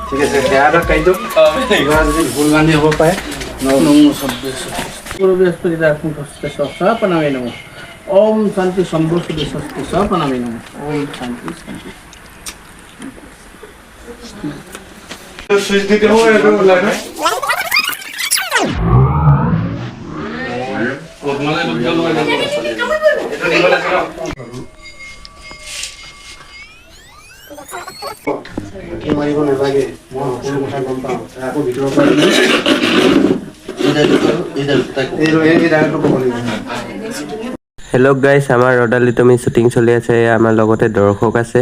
ঠিক আছে সেয়া কাই দিয়ক যদি ভুল বান্ধি হ'ব পাৰে প্ৰণামী নম ওম শান্তি সম্ভুষ্টি স্বস্তি প্ৰণামী নম ওম শান্তি শান্তি সুইচ দিতে হবে এটা লাগে মানে দুজন লয় না এটা নিবলে মাৰিব নালাগে মই সকলো কথা গম পাওঁ আকৌ ভিতৰৰ পৰা হেল্ল' গাইছ, আমাৰ ৰদালি তুমি শ্বুটিং চলি আছে। আমাৰ লগতে দৰ্শক আছে।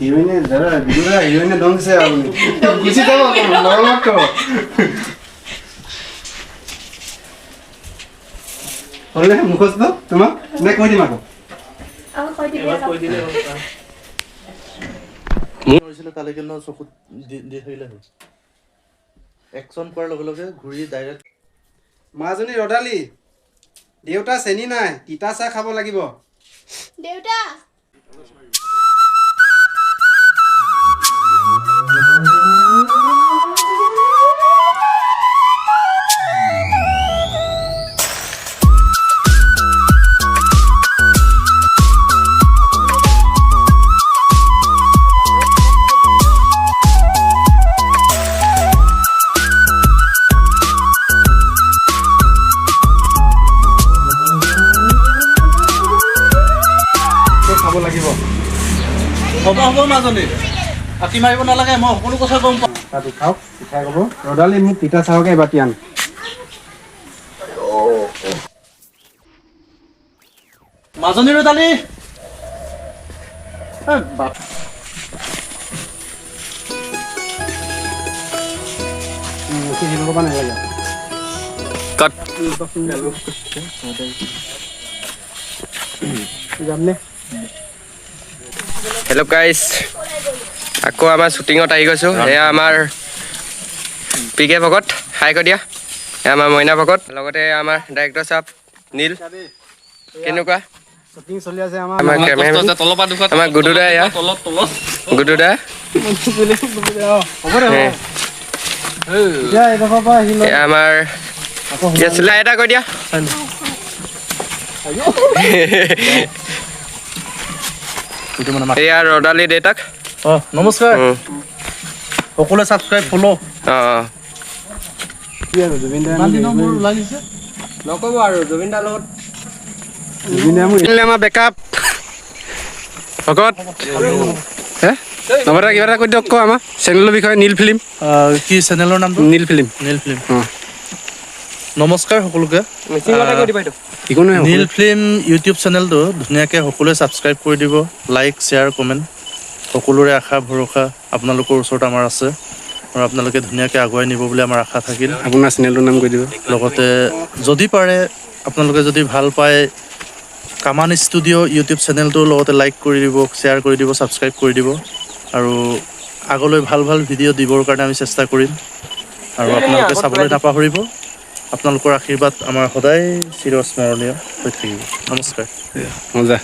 হিরোইনে যারা ভিডিওটা হিরোইনে দংছে আপনি খুশি তো নরমাল তো হলে মুখস্থ তোমাক নে কই দিম আকৌ কই দিলে মোৰ হৈছিলে তালৈকে ন চকুত দি থাকিলে হ'ল একচন কৰাৰ লগে লগে ঘূৰি ডাইৰেক্ট মাজনী ৰদালি দেউতা চেনি নাই তিতা চাহ খাব লাগিব দেউতা হ'ব মাজনী আতি মাৰিব নালাগে মই সকলো কথা গম পাওঁ তাতো খাওক পিঠা খাব ৰদালি মোক তিতা চাহকে এবাতি আন মাজনী ৰদালি হেল্ল' গাইছ, আকৌ আমাৰ শ্বুটিঙত আহি গৈছোঁ। এয়া আমাৰ পি কে ভকত, হাই কৈ দিয়া। এয়া আমাৰ মইনা ভকত, লগতে আমাৰ ডাইৰেক্টৰ চাপ নীল। কেনেকুৱা শ্বুটিং চলি আছে আমাৰ কেমেৰামেন আমাৰ গুডুদা। এয়া গুডুদা। এয়া আমাৰ কি আছিলে এটা কৈ দিয়া। এয়া ৰদালি দেউতাক। নমস্কাৰ সকলোৱে ছাবস্ক্ৰাইব ফ'ল' কি আৰু জুবিন দা লাগিছে নক'ব আৰু জুবিন দাৰ লগত আমাৰ বেকআপ ভকত নবৰা কিবা এটা কৈ দিয়ক আকৌ আমাৰ চেনেলৰ বিষয়ে নীল ফিল্ম কি চেনেলৰ নামটো নীল ফিল্ম নমস্কাৰ সকলোকে নীল ফিল্ম ইউটিউব চেনেলটো ধুনীয়াকৈ সকলোৱে ছাবস্ক্ৰাইব কৰি দিব লাইক শ্বেয়াৰ কমেণ্ট সকলোৰে আশা ভৰসা আপোনালোকৰ ওচৰত আমাৰ আছে আৰু আপোনালোকে ধুনীয়াকৈ আগুৱাই নিব বুলি আমাৰ আশা থাকিল আপোনাৰ চেনেলটোৰ নাম কৈ দিব লগতে যদি পাৰে আপোনালোকে যদি ভাল পায় কামান ষ্টুডিঅ' ইউটিউব চেনেলটো লগতে লাইক কৰি দিব শ্বেয়াৰ কৰি দিব ছাবস্ক্ৰাইব কৰি দিব আৰু আগলৈ ভাল ভাল ভিডিঅ' দিবৰ কাৰণে আমি চেষ্টা কৰিম আৰু আপোনালোকে চাবলৈ নাপাহৰিব আপোনালোকৰ আশীৰ্বাদ আমাৰ সদায় চিৰস্মৰণীয় হৈ থাকিব নমস্কাৰ মজা